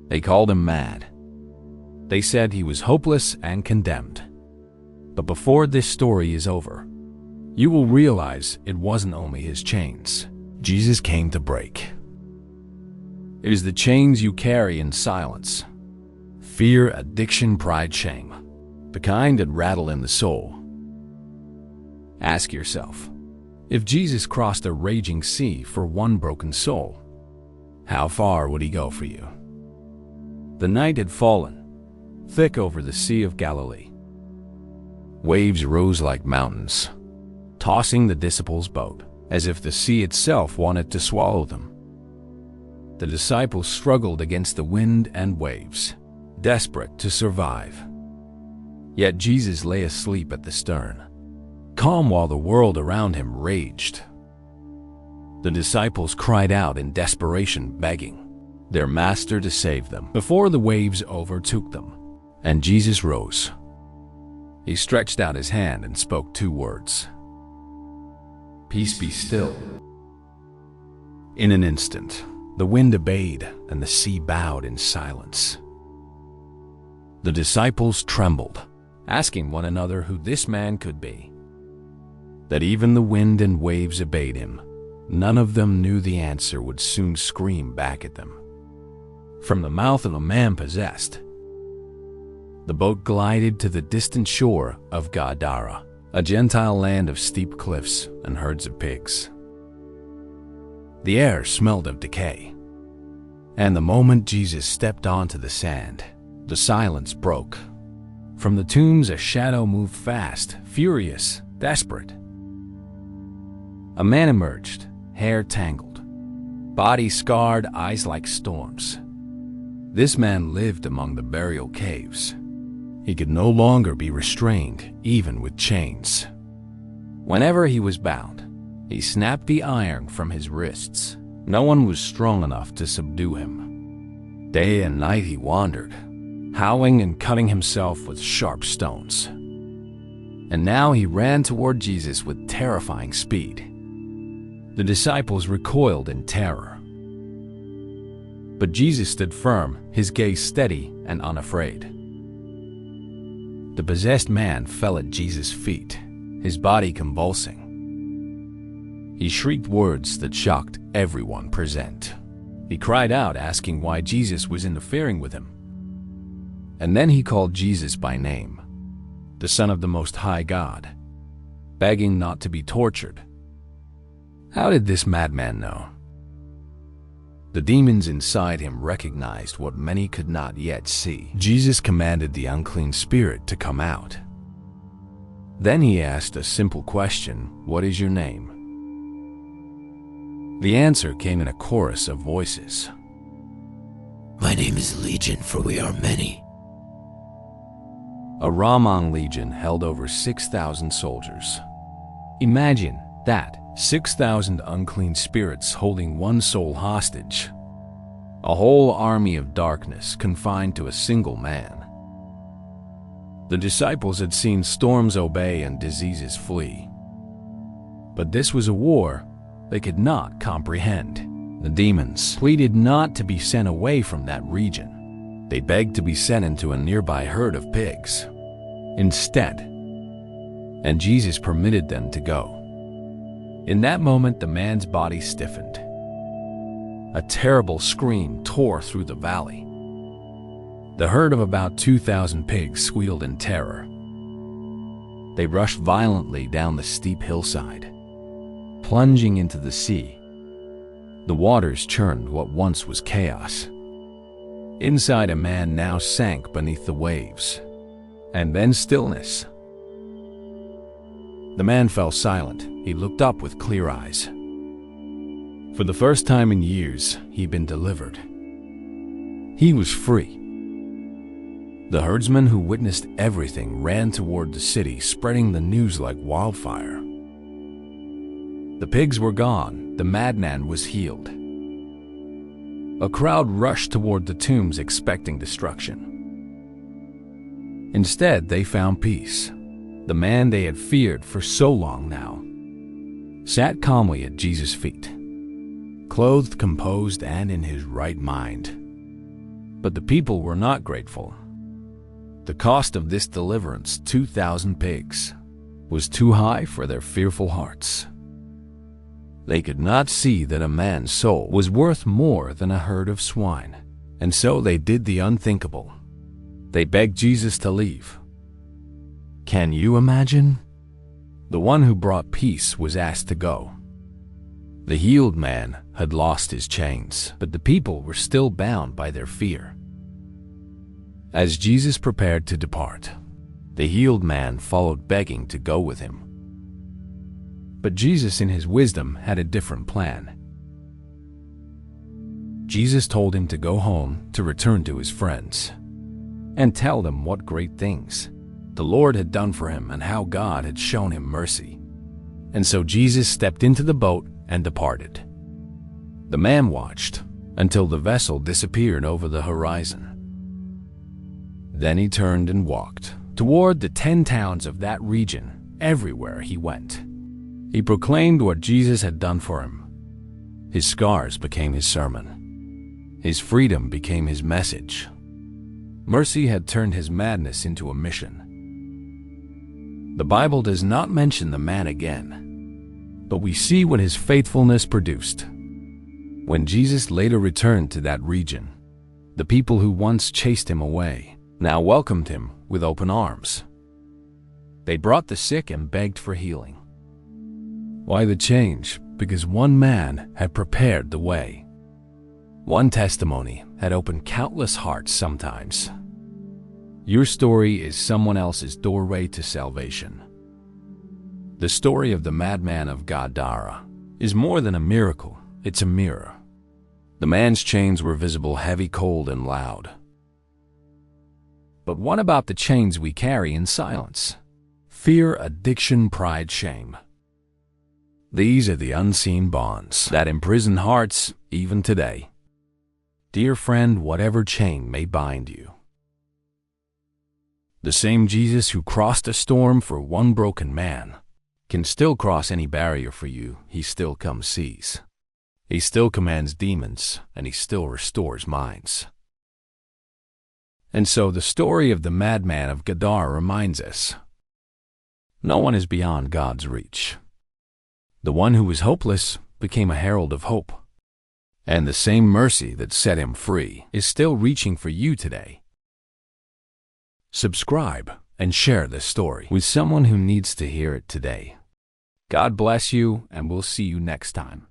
They called him mad. They said he was hopeless and condemned. But before this story is over, you will realize it wasn't only his chains Jesus came to break. It is the chains you carry in silence. Fear, addiction, pride, shame. The kind that rattle in the soul. Ask yourself, if Jesus crossed a raging sea for one broken soul, how far would he go for you? The night had fallen, thick over the Sea of Galilee. Waves rose like mountains, tossing the disciples' boat, as if the sea itself wanted to swallow them. The disciples struggled against the wind and waves, desperate to survive. Yet Jesus lay asleep at the stern, calm while the world around him raged. The disciples cried out in desperation, begging their master to save them before the waves overtook them. And Jesus rose. He stretched out his hand and spoke 2 words. Peace, be still. In an instant, the wind obeyed and the sea bowed in silence. The disciples trembled, asking one another who this man could be. That even the wind and waves obeyed him, none of them knew the answer would soon scream back at them. From the mouth of a man possessed, the boat glided to the distant shore of Gadara, a Gentile land of steep cliffs and herds of pigs. The air smelled of decay, and the moment Jesus stepped onto the sand, the silence broke. From the tombs, a shadow moved fast, furious, desperate. A man emerged, hair tangled, body scarred, eyes like storms. This man lived among the burial caves. He could no longer be restrained, even with chains. Whenever he was bound, he snapped the iron from his wrists. No one was strong enough to subdue him. Day and night he wandered, howling and cutting himself with sharp stones. And now he ran toward Jesus with terrifying speed. The disciples recoiled in terror. But Jesus stood firm, his gaze steady and unafraid. The possessed man fell at Jesus' feet, his body convulsing. He shrieked words that shocked everyone present. He cried out, asking why Jesus was interfering with him. And then he called Jesus by name, the Son of the Most High God, begging not to be tortured. How did this madman know? The demons inside him recognized what many could not yet see. Jesus commanded the unclean spirit to come out. Then he asked a simple question, "What is your name?" The answer came in a chorus of voices. My name is Legion, for we are many. A Ramang legion held over 6,000 soldiers. Imagine that, 6,000 unclean spirits holding one soul hostage. A whole army of darkness confined to a single man. The disciples had seen storms obey and diseases flee. But this was a war they could not comprehend. The demons pleaded not to be sent away from that region. They begged to be sent into a nearby herd of pigs instead, and Jesus permitted them to go. In that moment, the man's body stiffened. A terrible scream tore through the valley. The herd of about 2,000 pigs squealed in terror. They rushed violently down the steep hillside, plunging into the sea. The waters churned what once was chaos. Inside, a man now sank beneath the waves, and then stillness. The man fell silent. He looked up with clear eyes. For the first time in years, he'd been delivered. He was free. The herdsmen who witnessed everything ran toward the city, spreading the news like wildfire. The pigs were gone. The madman was healed. A crowd rushed toward the tombs expecting destruction. Instead, they found peace. The man they had feared for so long now sat calmly at Jesus' feet, clothed, composed, and in his right mind. But the people were not grateful. The cost of this deliverance, 2,000 pigs, was too high for their fearful hearts. They could not see that a man's soul was worth more than a herd of swine, and so they did the unthinkable. They begged Jesus to leave. Can you imagine? The one who brought peace was asked to go. The healed man had lost his chains, but the people were still bound by their fear. As Jesus prepared to depart, the healed man followed, begging to go with him. But Jesus, in his wisdom, had a different plan. Jesus told him to go home, to return to his friends, and tell them what great things the Lord had done for him and how God had shown him mercy. And so Jesus stepped into the boat and departed. The man watched until the vessel disappeared over the horizon. Then he turned and walked toward the 10 towns of that region. Everywhere he went, he proclaimed what Jesus had done for him. His scars became his sermon. His freedom became his message. Mercy had turned his madness into a mission. The Bible does not mention the man again, but we see what his faithfulness produced. When Jesus later returned to that region, the people who once chased him away now welcomed him with open arms. They brought the sick and begged for healing. Why the change? Because one man had prepared the way. One testimony had opened countless hearts sometimes. Your story is someone else's doorway to salvation. The story of the madman of Gadara is more than a miracle, it's a mirror. The man's chains were visible, heavy, cold, and loud. But what about the chains we carry in silence? Fear, addiction, pride, shame. These are the unseen bonds that imprison hearts even today. Dear friend, whatever chain may bind you, the same Jesus who crossed a storm for one broken man can still cross any barrier for you. He still comes, sees. He still commands demons, and he still restores minds. And so the story of the madman of Gadara reminds us, no one is beyond God's reach. The one who was hopeless became a herald of hope. And the same mercy that set him free is still reaching for you today. Subscribe and share this story with someone who needs to hear it today. God bless you, and we'll see you next time.